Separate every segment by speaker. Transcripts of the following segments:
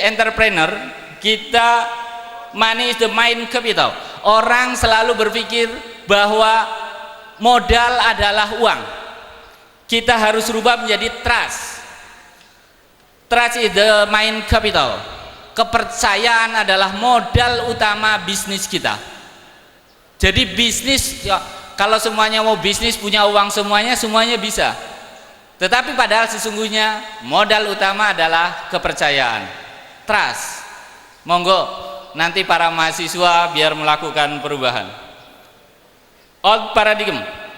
Speaker 1: entrepreneur, kita money is the main capital. Orang selalu berpikir bahwa modal adalah uang. Kita harus rubah menjadi trust. Trust is the main capital. Kepercayaan adalah modal utama bisnis kita. Jadi bisnis, kalau semuanya mau bisnis punya uang semuanya bisa. Tetapi padahal sesungguhnya modal utama adalah kepercayaan, trust. Monggo nanti para mahasiswa biar melakukan perubahan. Old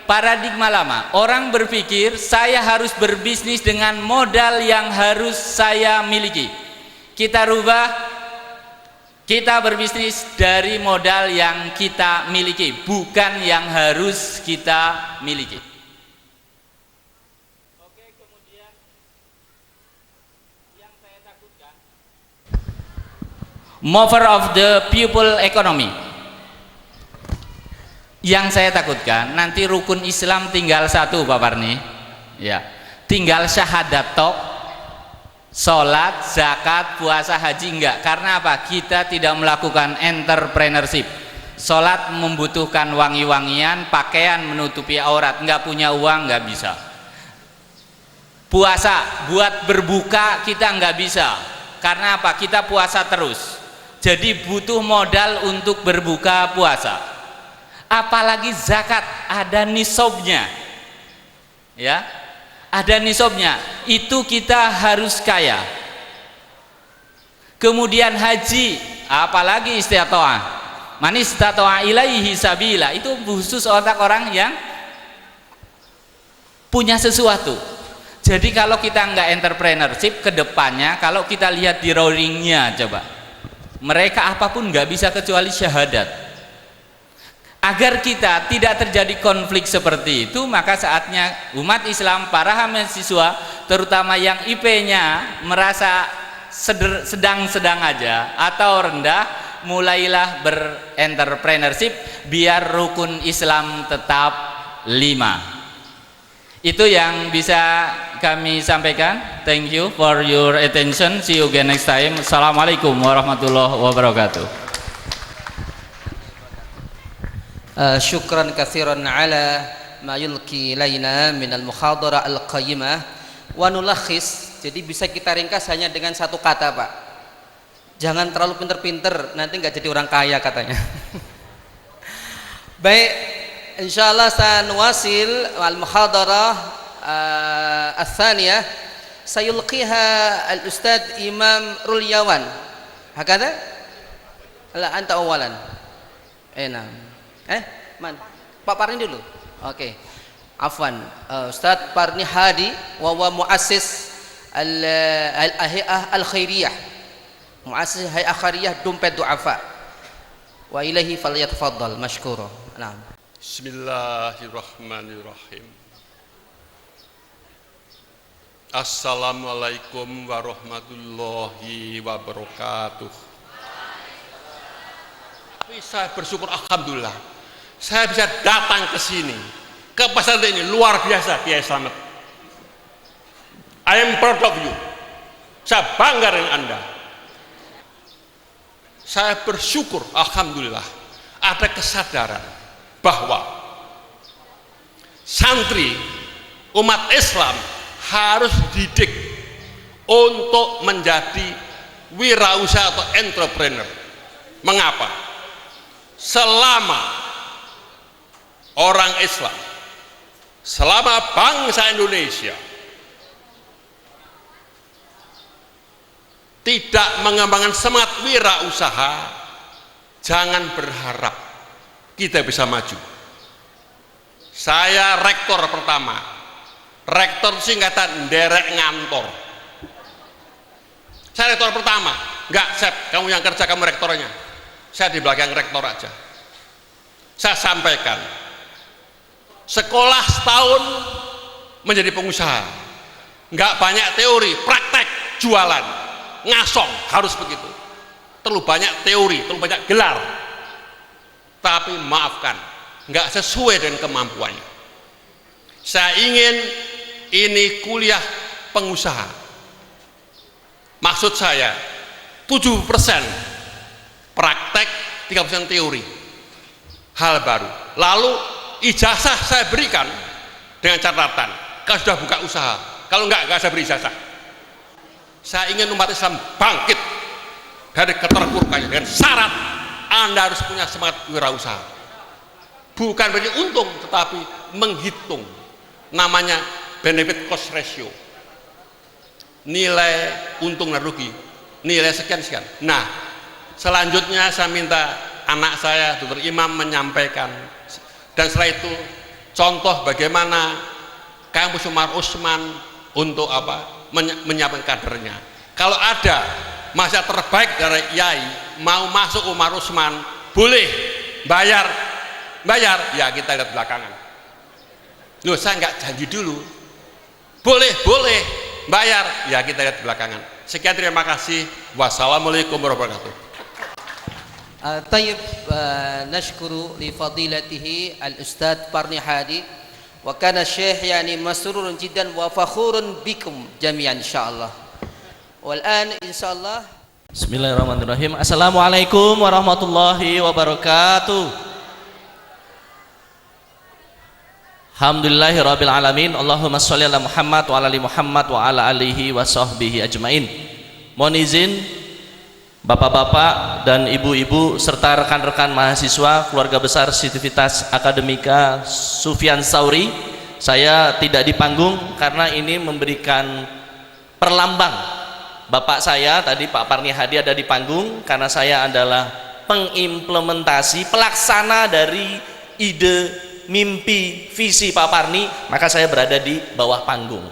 Speaker 1: paradigma lama, orang berpikir saya harus berbisnis dengan modal yang harus saya miliki. Kita rubah, kita berbisnis dari modal yang kita miliki, bukan yang harus kita miliki. Oke, kemudian yang saya takutkan, mover of the people economy. Yang saya takutkan nanti rukun Islam tinggal satu, Pak Parni, ya, tinggal syahadat tok, sholat, zakat, puasa, haji enggak. Karena apa? Kita tidak melakukan entrepreneurship. Sholat membutuhkan wangi-wangian, pakaian menutupi aurat, enggak punya uang enggak bisa. Puasa buat berbuka kita enggak bisa. Karena apa? Kita puasa terus. Jadi butuh modal untuk berbuka puasa. Apalagi zakat ada nisabnya, ya, ada nisabnya, itu kita harus kaya. Kemudian haji, apalagi istita'ah, man istata'a ilaihi sabila, itu khusus otak orang yang punya sesuatu. Jadi kalau kita nggak entrepreneurship, kedepannya kalau kita lihat di drawingnya, coba mereka apapun nggak bisa kecuali syahadat. Agar kita tidak terjadi konflik seperti itu, maka saatnya umat Islam, para mahasiswa, terutama yang IP-nya merasa sedang-sedang aja atau rendah, mulailah berentrepreneurship biar rukun Islam tetap 5. Itu yang bisa kami sampaikan. Thank you for your attention. See you again next time. Assalamualaikum warahmatullahi wabarakatuh.
Speaker 2: Syukran katsiran ala ma yulqi ilaina minal muhadharah al-qayyimah wa nulakhis. Jadi bisa kita ringkas hanya dengan satu kata, Pak. Jangan terlalu pinter-pinter, nanti nggak jadi orang kaya katanya. Baik, insyaallah sanuwasil al-muhadharah ats-tsaniyah sayulqiha al-ustadz Imam Rulyawan. Hakada? La anta awalan. Enam. Man, Pak Parni dulu. Oke. Afwan, Ustadz Parni Hadi wa muassis al-hay'ah al-khairiyah. Muassis hay'ah khairiyah Dompet Du'afa. Wa ilaihi falyatafaddal mashkura. Naam.
Speaker 3: Bismillahirrahmanirrahim. Assalamualaikum warahmatullahi wabarakatuh. Tapi saya bersyukur, alhamdulillah, saya bisa datang ke sini, ke pesantren ini, luar biasa, Kiai Slamet. I am proud of you. Saya bangga dengan Anda. Saya bersyukur, alhamdulillah, ada kesadaran bahwa santri umat Islam harus dididik untuk menjadi wirausaha atau entrepreneur. Mengapa? Selama orang Islam, selama bangsa Indonesia tidak mengembangkan semangat wirausaha, jangan berharap kita bisa maju. Saya rektor pertama, rektor singkatan derek ngantor. Saya rektor pertama, enggak Sep, kamu yang kerja, kamu rektornya, saya di belakang rektor aja. Saya sampaikan, sekolah setahun menjadi pengusaha, nggak banyak teori, praktek, jualan, ngasong, harus begitu. Terlalu banyak teori, terlalu banyak gelar, tapi maafkan, nggak sesuai dengan kemampuannya. Saya ingin ini kuliah pengusaha. Maksud saya, 70% praktek, 30% teori. Hal baru. Lalu ijazah saya berikan dengan catatan, kalau sudah buka usaha. Kalau enggak saya beri ijazah. Saya ingin umat Islam bangkit dari keterpurukannya dengan syarat Anda harus punya semangat wirausaha. Bukan berarti untung, tetapi menghitung. Namanya benefit cost ratio. Nilai untung dan rugi, nilai sekian-sekian. Nah, selanjutnya saya minta anak saya, Dr. Imam, menyampaikan. Dan setelah itu, contoh bagaimana kampus Umar Usman untuk apa? Menyiapkan kadernya. Kalau ada masa terbaik dari Yai mau masuk Umar Usman, boleh bayar, ya kita lihat belakangan. Loh, saya nggak janji dulu. Boleh bayar, ya kita lihat belakangan. Sekian, terima kasih. Wassalamualaikum warahmatullahi wabarakatuh.
Speaker 2: Tayyib, nashkuru li fadilatihi al-Ustadz Parni Hadi. Wa kana syekh yani masrurun jiddan wa fakhurun bikum jami'an insyaallah. Wal an insyaallah.
Speaker 1: Bismillahirrahmanirrahim. Assalamualaikum warahmatullahi wabarakatuh. Alhamdulillahirabbil alamin. Allahumma shalli ala Muhammad wa ala ali Muhammad wa ala alihi wa sahbihi ajmain. Mohon izin Bapak-bapak dan ibu-ibu serta rekan-rekan mahasiswa keluarga besar Sivitas Akademika Sufyan Tsauri, saya tidak di panggung karena ini memberikan perlambang. Bapak saya tadi Pak Parni Hadi ada di panggung karena saya adalah pengimplementasi pelaksana dari ide, mimpi, visi Pak Parni, maka saya berada di bawah panggung.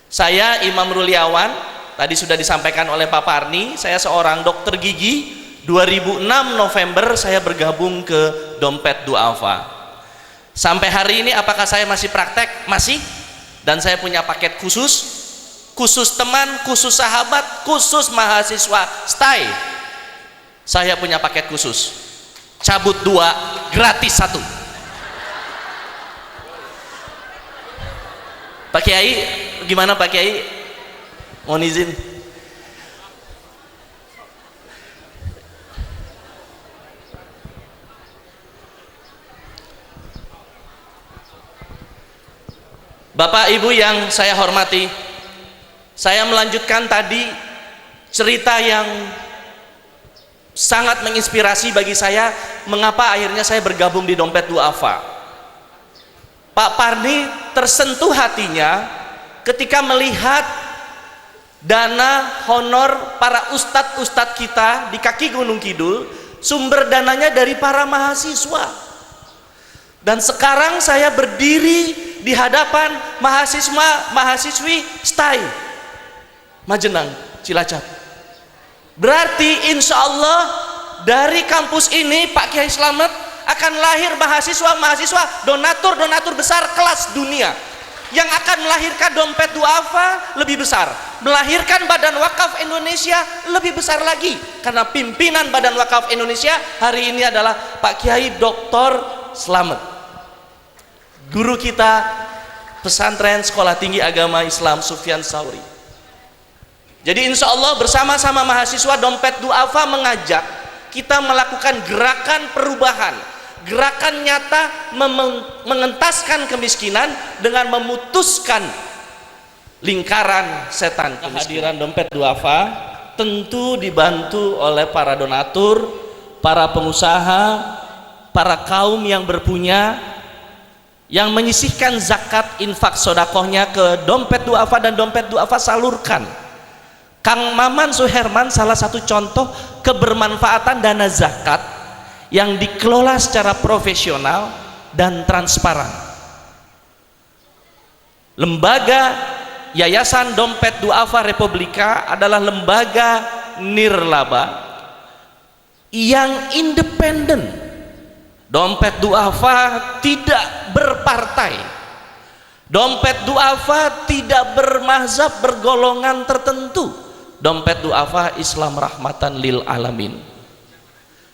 Speaker 1: Saya Imam Ruliawan. Tadi sudah disampaikan oleh Pak Parni, saya seorang dokter gigi. 2006 November saya bergabung ke Dompet Duafa. Sampai hari ini apakah saya masih praktek? Masih. Dan saya punya paket khusus teman, khusus sahabat, khusus mahasiswa stay. Saya punya paket khusus. Cabut 2, gratis 1. Pak Kiai, gimana Pak Kiai? Mohon izin. Bapak Ibu yang saya hormati, saya melanjutkan tadi cerita yang sangat menginspirasi bagi saya, mengapa akhirnya saya bergabung di Dompet Duafa. Pak Parni tersentuh hatinya ketika melihat dana honor para ustadz-ustadz kita di kaki Gunung Kidul, sumber dananya dari para mahasiswa. Dan sekarang saya berdiri di hadapan mahasiswi STAI Majenang, Cilacap. Berarti insya Allah dari kampus ini Pak Kiai Slamet akan lahir mahasiswa-mahasiswa donatur besar kelas dunia yang akan melahirkan Dompet Duafa lebih besar, melahirkan Badan Wakaf Indonesia lebih besar lagi, karena pimpinan Badan Wakaf Indonesia hari ini adalah Pak Kiai Dr. Slamet, guru kita pesantren Sekolah Tinggi Agama Islam Sufyan Tsauri. Jadi insya Allah bersama-sama mahasiswa Dompet Duafa mengajak kita melakukan gerakan perubahan, gerakan nyata mengentaskan kemiskinan dengan memutuskan lingkaran setan kehadiran Dompet Duafa tentu dibantu oleh para donatur, para pengusaha, para kaum yang berpunya yang menyisihkan zakat infak sodakohnya ke Dompet Duafa, dan Dompet Duafa salurkan. Kang Maman Suherman salah satu contoh kebermanfaatan dana zakat yang dikelola secara profesional dan transparan. Lembaga Yayasan Dompet Duafa Republika adalah lembaga nirlaba yang independen. Dompet Duafa tidak berpartai. Dompet Duafa tidak bermazhab, bergolongan tertentu. Dompet Duafa Islam rahmatan lil alamin.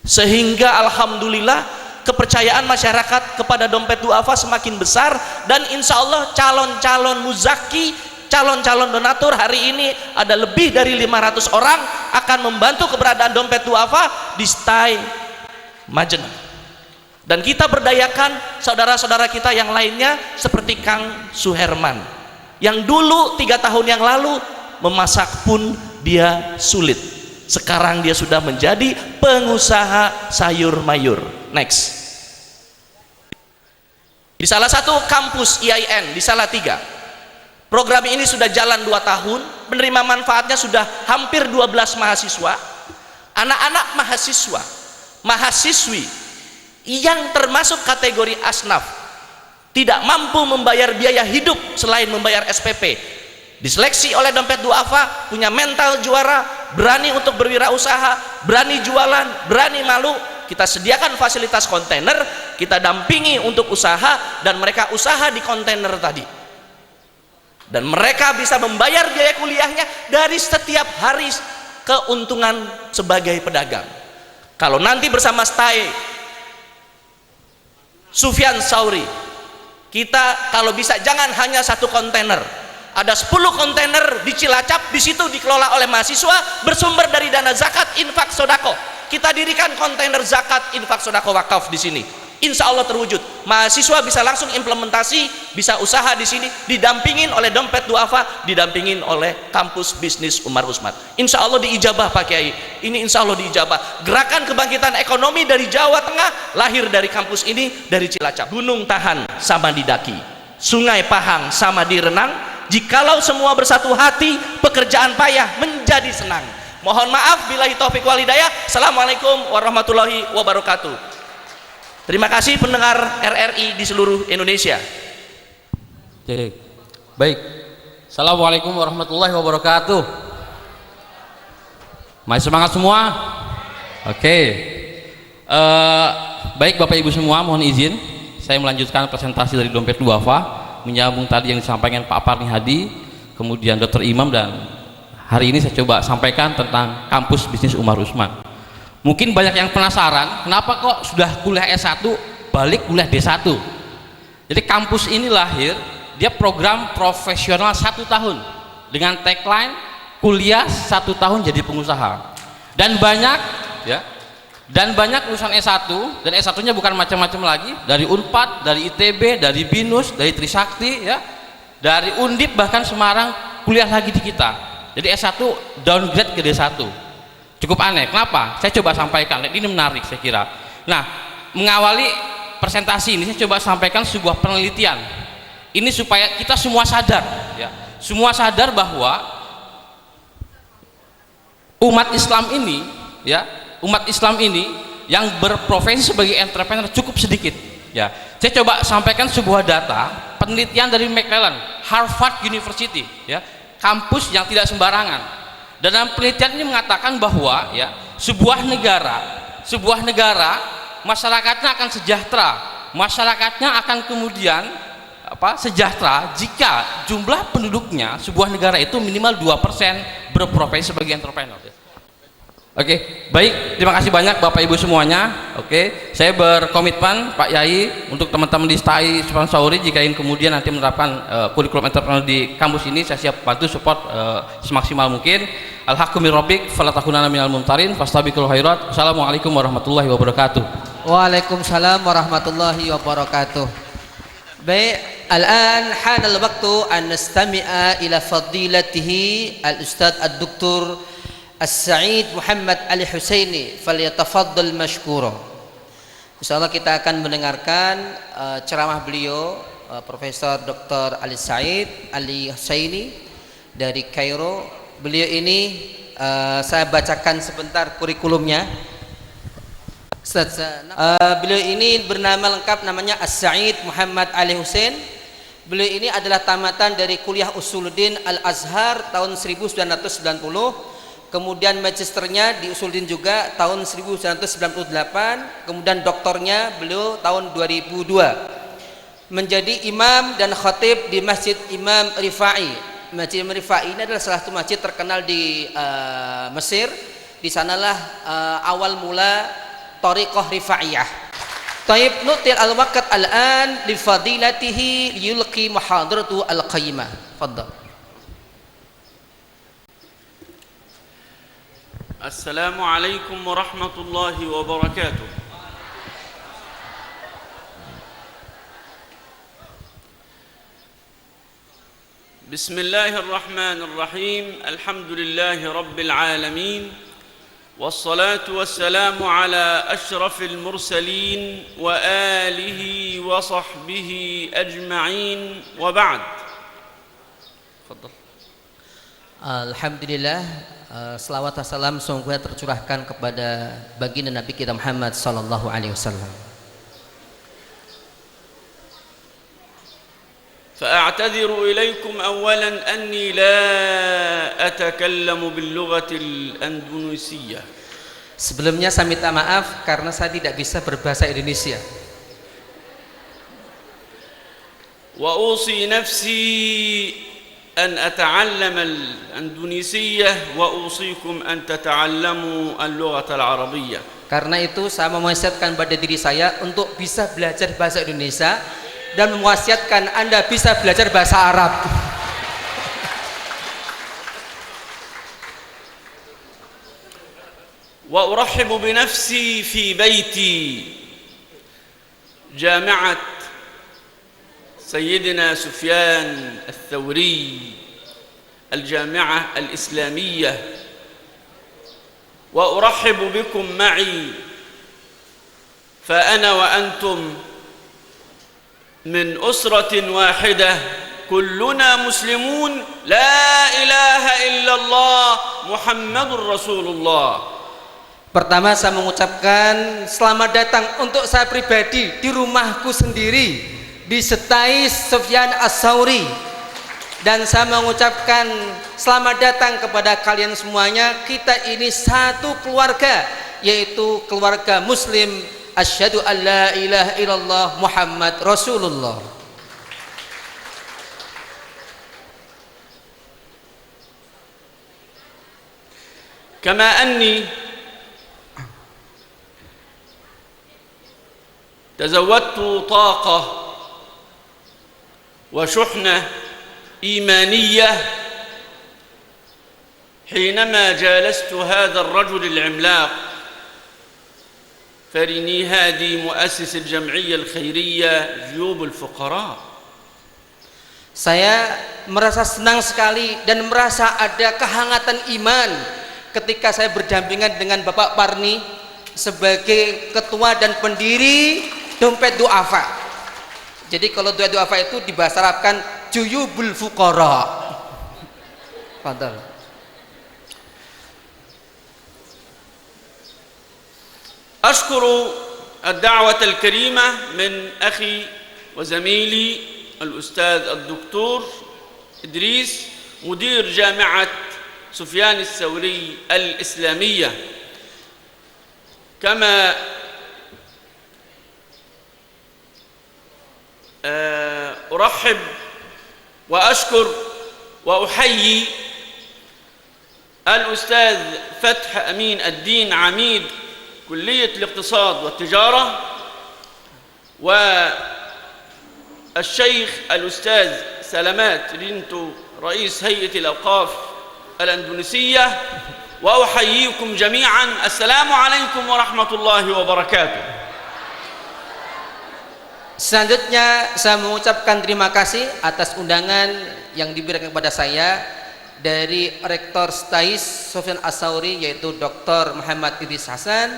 Speaker 1: Sehingga alhamdulillah kepercayaan masyarakat kepada Dompet Duafa semakin besar, dan insya Allah calon-calon muzaki,
Speaker 4: calon-calon donatur hari ini ada lebih dari 500 orang akan membantu keberadaan dompet duafa di Stai Majen. Dan kita berdayakan saudara-saudara kita yang lainnya seperti Kang Suherman yang dulu 3 tahun yang lalu memasak pun dia sulit, sekarang dia sudah menjadi pengusaha sayur mayur. Next. Di salah satu kampus IAIN di Salatiga, program ini sudah jalan 2 tahun, penerima manfaatnya sudah hampir 12 mahasiswa. Anak-anak mahasiswa, mahasiswi yang termasuk kategori asnaf, tidak mampu membayar biaya hidup selain membayar SPP, diseleksi oleh dompet duafa, punya mental juara, berani untuk berwirausaha, berani jualan, berani malu. Kita sediakan fasilitas kontainer, kita dampingi untuk usaha, dan mereka usaha di kontainer tadi, dan mereka bisa membayar biaya kuliahnya dari setiap hari keuntungan sebagai pedagang. Kalau nanti bersama Stai Sufyan Sauri, kita kalau bisa jangan hanya 1 kontainer, ada 10 kontainer di Cilacap, di situ dikelola oleh mahasiswa bersumber dari dana zakat infak sodako. Kita dirikan kontainer zakat infak sodako wakaf di sini. Insya Allah terwujud. Mahasiswa bisa langsung implementasi, bisa usaha di sini, didampingin oleh dompet duafa, didampingin oleh kampus bisnis Umar Usman. Insya Allah diijabah Pak Kiai. Ini insya Allah diijabah. Gerakan kebangkitan ekonomi dari Jawa Tengah lahir dari kampus ini, dari Cilacap. Gunung tahan sama didaki, sungai Pahang sama direnang. Jikalau semua bersatu hati, pekerjaan payah menjadi senang. Mohon maaf, billahi taufik wal hidayah. Assalamualaikum warahmatullahi wabarakatuh. Terima kasih pendengar RRI di seluruh Indonesia.
Speaker 5: Oke, baik. Assalamualaikum warahmatullahi wabarakatuh. Masih semangat semua? Oke. Baik Bapak Ibu semua, mohon izin saya melanjutkan presentasi dari dompet duafa, menyambung tadi yang disampaikan Pak Parni Hadi, kemudian Dr. Imam, dan hari ini saya coba sampaikan tentang kampus bisnis Umar Usman. Mungkin banyak yang penasaran, kenapa kok sudah kuliah S1 balik kuliah D1? Jadi kampus ini lahir, dia program profesional 1 tahun dengan tagline kuliah 1 tahun jadi pengusaha. Dan banyak ya, dan banyak lulusan S1, dan S1 nya bukan macam-macam lagi, dari Unpad, dari ITB, dari BINUS, dari Trisakti ya, dari Undip, bahkan Semarang kuliah lagi di kita. Jadi S1 downgrade ke D1. Cukup aneh. Kenapa? Saya coba sampaikan. Ini menarik saya kira. Nah, mengawali presentasi ini saya coba sampaikan sebuah penelitian. Ini supaya kita semua sadar ya. Semua sadar bahwa umat Islam ini ya, umat Islam ini yang berprofesi sebagai entrepreneur cukup sedikit ya. Saya coba sampaikan sebuah data penelitian dari McLaren, Harvard University ya. Kampus yang tidak sembarangan. Dan dalam penelitian ini mengatakan bahwa ya, sebuah negara masyarakatnya akan sejahtera, masyarakatnya akan kemudian sejahtera jika jumlah penduduknya sebuah negara itu minimal 2% berprofesi sebagai entrepreneur. Oke, baik, terima kasih banyak Bapak Ibu semuanya. Oke, saya berkomitmen Pak Yai untuk teman-teman di Stai Sufyan Sauri, jika ingin kemudian nanti menerapkan kurikulum entrepreneur di kampus ini, saya siap bantu support semaksimal mungkin. Al-haqqu min rabbik fala takunanna minal mumtarin fastabiqul khairat. Assalamualaikum warahmatullahi wabarakatuh.
Speaker 2: Waalaikumsalam warahmatullahi wabarakatuh. Baik, al-an hanal waktu an nastami'a ila fadilatihi al-ustadz ad-doktor As-Sa'id Muhammad Ali Husaini, falyatafaddal mashkura. Insyaallah kita akan mendengarkan ceramah beliau Profesor Dr. Ali Sa'id Ali Husaini dari Kairo. Beliau ini saya bacakan sebentar kurikulumnya. Beliau ini bernama lengkap namanya As-Sa'id Muhammad Ali Husain. Beliau ini adalah tamatan dari Kuliah Usuluddin Al-Azhar tahun 1990. Kemudian magisternya di Usuluddin juga tahun 1998, kemudian doktornya beliau tahun 2002. Menjadi imam dan khatib di Masjid Imam Rifai. Masjid Imam Rifai ini adalah salah satu masjid terkenal di Mesir. Di sanalah awal mula Thariqah Rifaiyah. Taib nutil al-waqt al-an li fadilatihi yulqi muhadaratu al-qayyimah. Fadhal.
Speaker 3: السلام عليكم ورحمة الله وبركاته. بسم الله الرحمن الرحيم. الحمد لله رب العالمين، والصلاة والسلام على أشرف المرسلين وآله وصحبه أجمعين، وبعد. تفضل.
Speaker 2: Alhamdulillah, selawat dan salam semoga tercurahkan kepada baginda Nabi kita Muhammad sallallahu alaihi wasallam.
Speaker 3: فأعتذر إليكم أولا أني لا أتكلم باللغة الأندونيسية.
Speaker 2: Sebelumnya saya minta maaf karena saya tidak bisa berbahasa Indonesia.
Speaker 3: وأوصي نفسي أن أتعلم الأندونيسية وأوصيكم أن تتعلموا اللغة العربية.
Speaker 2: Karena itu saya mewasiatkan pada diri saya untuk bisa belajar bahasa Indonesia dan mewasiatkan Anda bisa belajar bahasa Arab.
Speaker 3: وأرحب بنفسي في بيتي جامعة سيدنا سفيان الثوري، الجامعة الإسلامية، وأرحب بكم معي، فأنا وأنتم من أسرة واحدة، كلنا مسلمون، لا إله إلا الله محمد رسول الله.
Speaker 2: Pertama saya mengucapkan selamat datang untuk saya pribadi di rumahku sendiri di Setais Sufyan As-Tsauri, dan saya mengucapkan selamat datang kepada kalian semuanya. Kita ini satu keluarga, yaitu keluarga muslim. Asyhadu an la ilaha illallah Muhammad Rasulullah.
Speaker 3: كما أني تزودت طاقة وشحنة إيمانية حينما جالست هذا الرجل العملاق فريني هادي مؤسس الجمعية الخيرية جيوب الفقراء.
Speaker 2: Saya merasa senang sekali dan merasa ada kehangatan iman ketika saya berdampingan dengan Bapak Parni sebagai ketua dan pendiri Dompet Duafa. Jadi kalau Dompet Duafa itu di bahasa Arab kan Juyubul Fuqara. Fadhal.
Speaker 3: أشكر الدعوة الكريمة من أخي وزميلي الأستاذ الدكتور إدريس مدير جامعة سفيان الثوري الإسلامية، كما أرحب وأشكر وأحيي الأستاذ فتح أمين الدين عميد كلية الاقتصاد والتجارة، والشيخ الأستاذ سلامات رينتو رئيس هيئة الأوقاف الأندونيسية، وأحييكم جميعا. السلام عليكم ورحمة الله وبركاته.
Speaker 2: Selanjutnya saya mengucapkan terima kasih atas undangan yang diberikan kepada saya dari Rektor Setais Sufyan As-Tsauri, yaitu Dr. Muhammad Idris Hasan,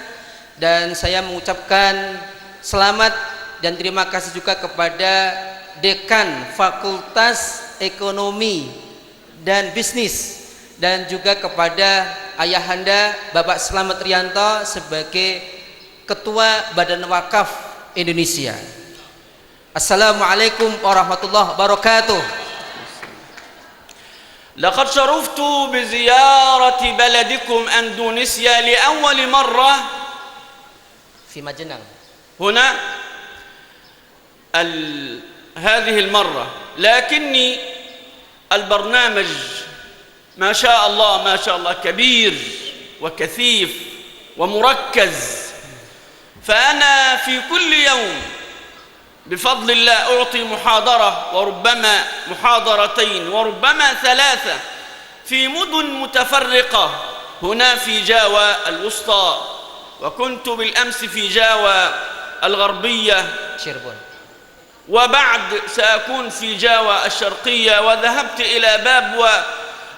Speaker 2: dan saya mengucapkan selamat dan terima kasih juga kepada Dekan Fakultas Ekonomi dan Bisnis, dan juga kepada ayahanda Bapak Slamet Rianto sebagai Ketua Badan Wakaf Indonesia. Assalamualaikum warahmatullahi wabarakatuh.
Speaker 3: لقد شرفت بزيارة بلدكم أندونيسيا لأول مرة
Speaker 2: في مجنان
Speaker 3: هنا هذه المرة، لكني البرنامج ما شاء الله كبير وكثيف ومركز، فأنا في كل يوم بفضل الله أعطي محاضرة وربما محاضرتين وربما ثلاثة في مدن متفرقة
Speaker 6: هنا في جاوة الوسطى، وكنت بالأمس في جاوة الغربية،
Speaker 2: Cirebon.
Speaker 6: وبعد سأكون في جاوة الشرقية، وذهبت إلى بابوة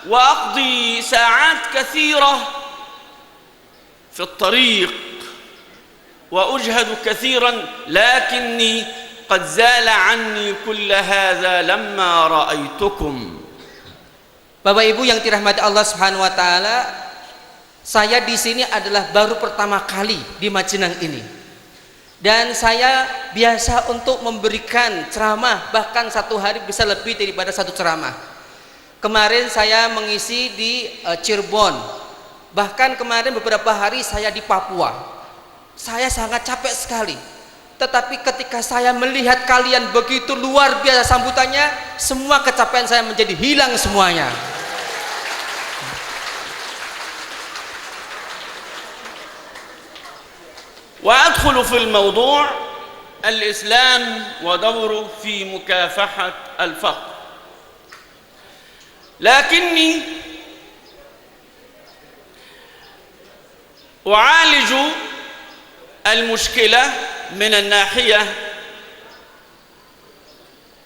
Speaker 6: وأقضي ساعات كثيرة في الطريق وأجهد كثيرا، لكني قد زال عني كل هذا لما رأيتكم.
Speaker 2: Bapak Ibu yang dirahmati Allah Subhanahu wa taala, saya di sini adalah baru pertama kali di Majenang ini. Dan saya biasa untuk memberikan ceramah, bahkan satu hari bisa lebih daripada satu ceramah. Kemarin saya mengisi di Cirebon, bahkan kemarin beberapa hari saya di Papua. Saya sangat capek sekali, tetapi ketika saya melihat kalian begitu luar biasa sambutannya, semua kecapean saya menjadi hilang semuanya.
Speaker 6: وأدخل في الموضوع الإسلام ودوره في مكافحة الفقر، لكني أعالج المشكلة من الناحية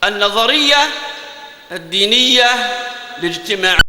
Speaker 6: النظرية الدينية الاجتماعية.